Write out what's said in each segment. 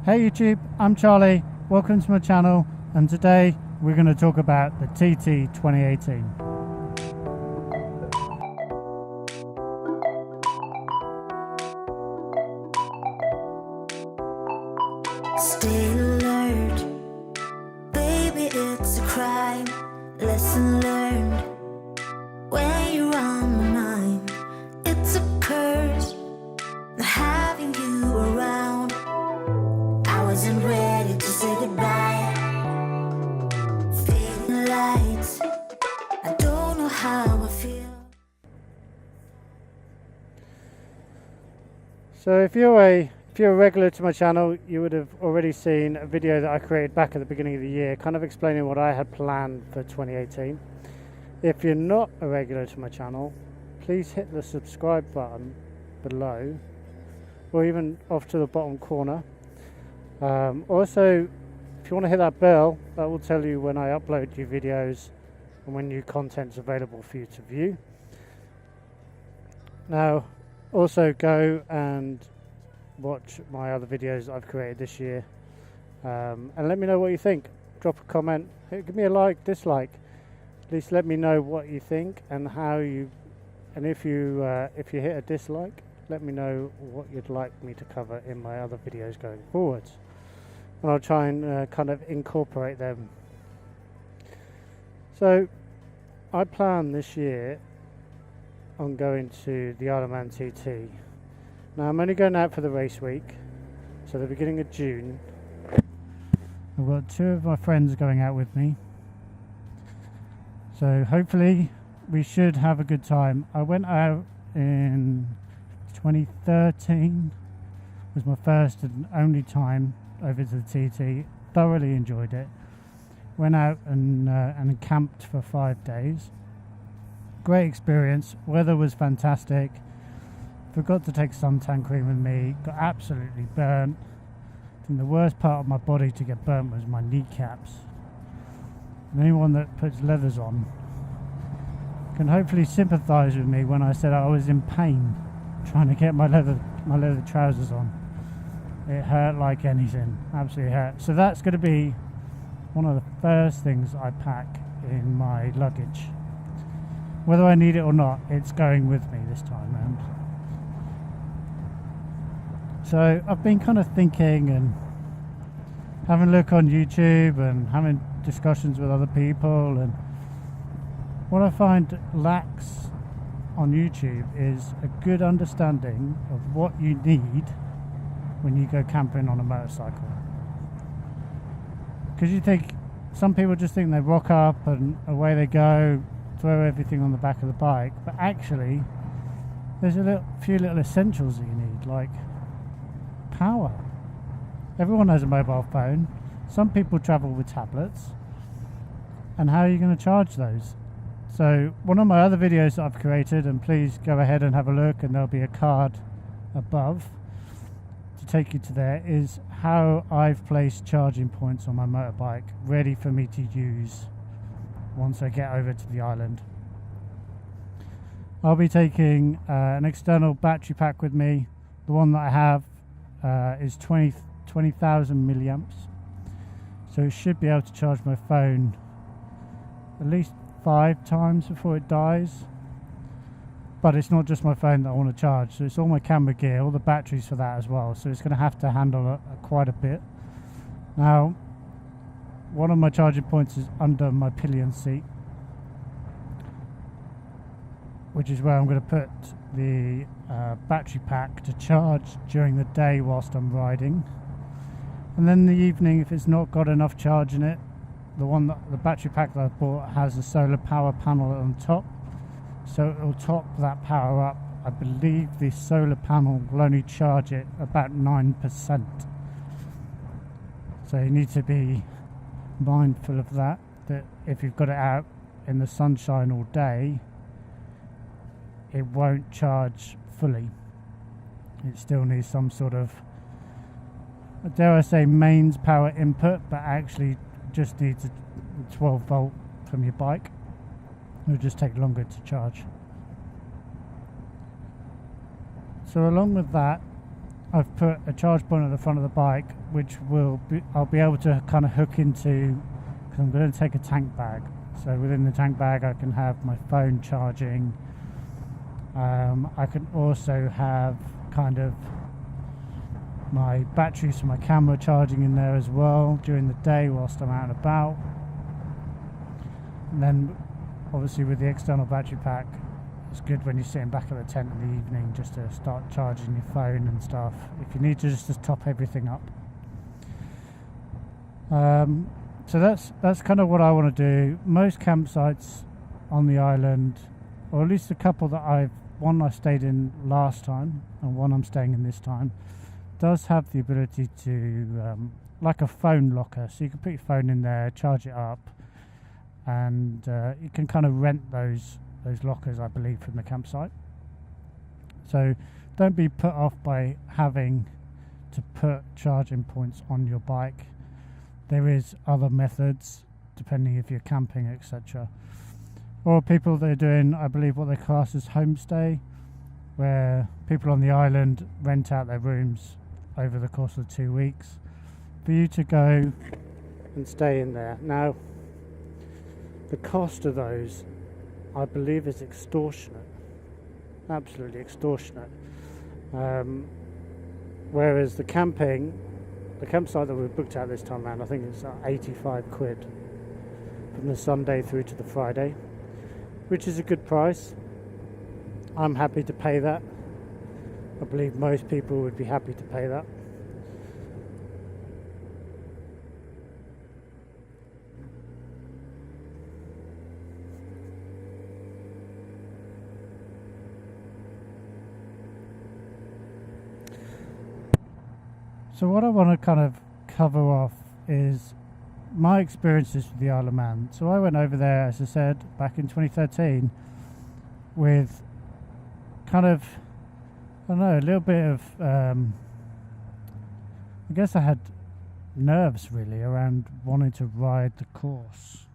Hey YouTube, I'm Charlie, welcome to my channel, and today we're going to talk about the TT 2018. Stay alert, baby, it's a crime. Lesson learned, when you're on my mind. It's a curse, not having you around. I wasn't ready to say goodbye. Feeling light, I don't know how I feel. So if you're a regular to my channel, you would have already seen a video that I created back at the beginning of the year, kind of explaining what I had planned for 2018. If you're not a regular to my channel, please hit the subscribe button below, or even off to the bottom corner. Also, if you want to hit that bell, that will tell you when I upload new videos and when new content's available for you to view. Now, also go and watch my other videos that I've created this year, and let me know what you think. Drop a comment, give me a like, dislike. At least let me know what you think and how you, and if you hit a dislike, let me know what you'd like me to cover in my other videos going forwards, and I'll try and kind of incorporate them. So I plan this year on going to the IOM TT. Now I'm only going out for the race week, so the beginning of June. I've got two of my friends going out with me, so hopefully we should have a good time. I went out in 2013, it was my first and only time over to the TT, thoroughly enjoyed it. Went out and camped for 5 days. Great experience, weather was fantastic. Forgot to take suntan cream with me, got absolutely burnt. I think the worst part of my body to get burnt was my kneecaps. And anyone that puts leathers on can hopefully sympathise with me when I said I was in pain trying to get my leather trousers on. It hurt like anything, absolutely hurt. So that's going to be one of the first things I pack in my luggage. Whether I need it or not, it's going with me this time round. So I've been kind of thinking and having a look on YouTube and having discussions with other people, and what I find lacks on YouTube is a good understanding of what you need when you go camping on a motorcycle. Because you think, some people just think they rock up and away they go, throw everything on the back of the bike, but actually there's a few little essentials that you need, like power. Everyone has a mobile phone. Some people travel with tablets, and how are you going to charge those? So one of my other videos that I've created, and please go ahead and have a look, and there'll be a card above to take you to there, is how I've placed charging points on my motorbike ready for me to use once I get over to the island. I'll be taking an external battery pack with me. The one that I have is 20,000 milliamps, so it should be able to charge my phone at least 5 times before it dies. But it's not just my phone that I want to charge, so it's all my camera gear, all the batteries for that as well, so it's going to have to handle quite a bit. Now, one of my charging points is under my pillion seat, which is where I'm going to put the battery pack to charge during the day whilst I'm riding. And then in the evening, if it's not got enough charge in it, the battery pack that I bought has a solar power panel on top, so it will top that power up. I believe the solar panel will only charge it about 9%, so you need to be mindful of that if you've got it out in the sunshine all day, it won't charge fully. It still needs some sort of, dare I say, mains power input, but actually just needs a 12 volt from your bike. It'll just take longer to charge. So along with that, I've put a charge point at the front of the bike, which I'll be able to kind of hook into, because I'm going to take a tank bag. So within the tank bag I can have my phone charging. I can also have kind of my batteries for my camera charging in there as well during the day whilst I'm out and about. And then obviously with the external battery pack, it's good when you're sitting back at the tent in the evening just to start charging your phone and stuff if you need to, just to top everything up. So that's kind of what I want to do. Most campsites on the island, or at least a couple that one I stayed in last time and one I'm staying in this time, does have the ability to like a phone locker, so you can put your phone in there, charge it up, and you can kind of rent those lockers, I believe, from the campsite. So don't be put off by having to put charging points on your bike. There is other methods depending if you're camping, etc. Or people that are doing, I believe, what they class as homestay, where people on the island rent out their rooms over the course of 2 weeks for you to go and stay in there. Now, the cost of those, I believe, is extortionate, absolutely extortionate. Whereas the campsite that we booked out this time around, I think it's 85 quid from the Sunday through to the Friday, which is a good price. I'm happy to pay that. I believe most people would be happy to pay that. So what I want to kind of cover off is my experiences with the Isle of Man. So I went over there, as I said, back in 2013 with kind of, I don't know, a little bit of, I guess I had nerves really around wanting to ride the course,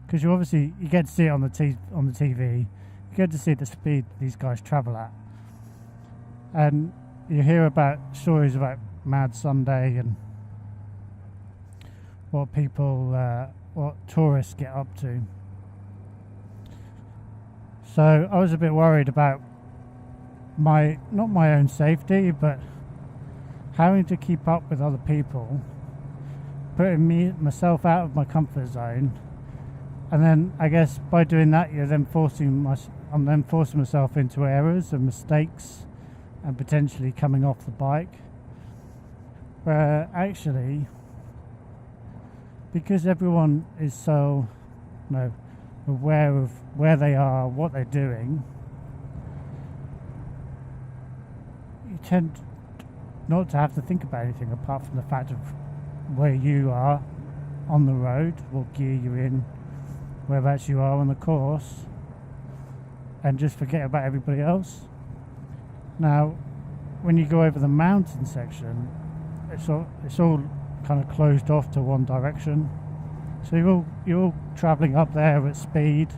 because you get to see it on the TV, you get to see the speed these guys travel at, and you hear about stories about Mad Sunday and what tourists get up to. So I was a bit worried about not my own safety, but having to keep up with other people, putting myself out of my comfort zone, and then I guess by doing that I'm then forcing myself into errors and mistakes and potentially coming off the bike. Where actually, because everyone is so aware of where they are, what they're doing, you tend not to have to think about anything apart from the fact of where you are on the road, what gear you're in, whereabouts you are on the course, and just forget about everybody else. Now, when you go over the mountain section, it's all kind of closed off to one direction, so you're all travelling up there at speed.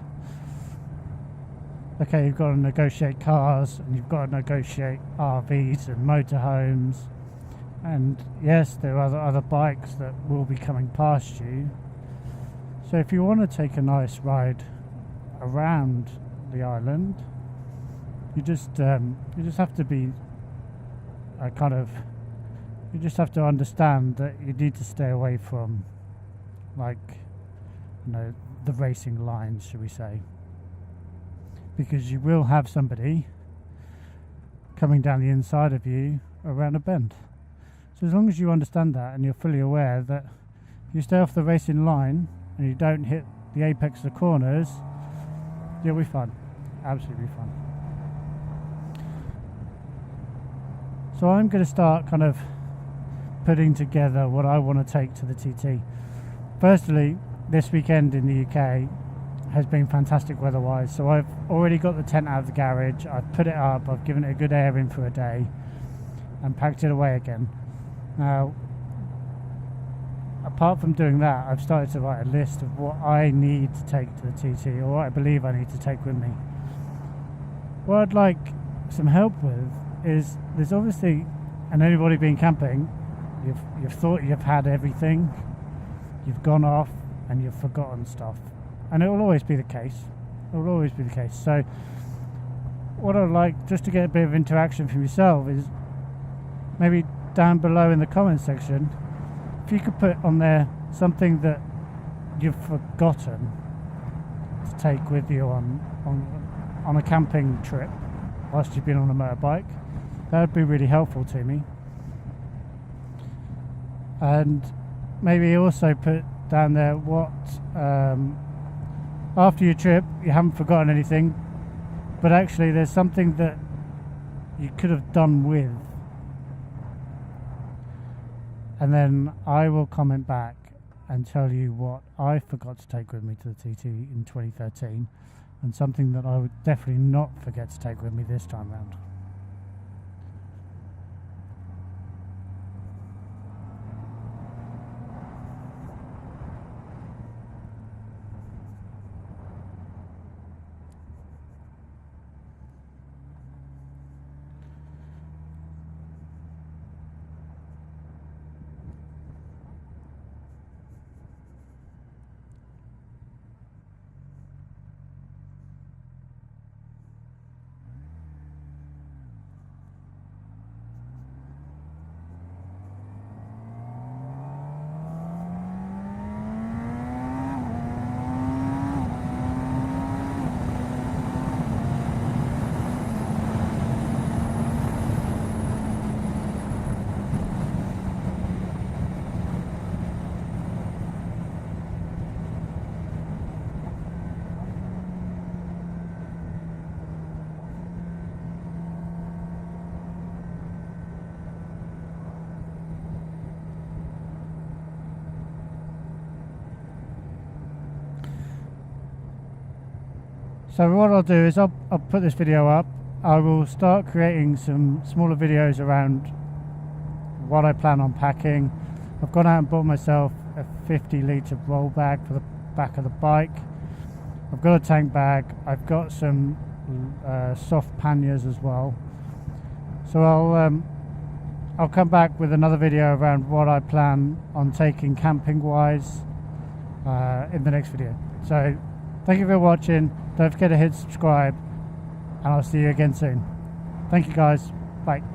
Okay, you've got to negotiate cars, and you've got to negotiate RVs and motorhomes, and yes, there are other bikes that will be coming past you. So if you want to take a nice ride around the island, you just have to be you just have to understand that you need to stay away from, the racing lines, shall we say, because you will have somebody coming down the inside of you around a bend. So as long as you understand that and you're fully aware that if you stay off the racing line and you don't hit the apex of the corners, you'll be fine, absolutely fine. So I'm going to start kind of putting together what I want to take to the TT. Firstly, this weekend in the UK has been fantastic weather-wise, so I've already got the tent out of the garage, I've put it up, I've given it a good airing for a day and packed it away again. Now, apart from doing that, I've started to write a list of what I need to take to the TT, or what I believe I need to take with me. What I'd like some help with is, there's obviously And anybody been camping, you've thought you've had everything, you've gone off and you've forgotten stuff, and it will always be the case. It will always be the case. So what I'd like, just to get a bit of interaction from yourself, is maybe down below in the comments section, if you could put on there something that you've forgotten to take with you on a camping trip whilst you've been on a motorbike. That would be really helpful to me. And maybe also put down there what after your trip you haven't forgotten anything, but actually there's something that you could have done with, and then I will comment back and tell you what I forgot to take with me to the TT in 2013, and something that I would definitely not forget to take with me this time round. So what I'll do is I'll put this video up. I will start creating some smaller videos around what I plan on packing. I've gone out and bought myself a 50-litre roll bag for the back of the bike. I've got a tank bag. I've got some soft panniers as well. So I'll come back with another video around what I plan on taking camping wise in the next video. So thank you for watching. Don't forget to hit subscribe, and I'll see you again soon. Thank you guys. Bye.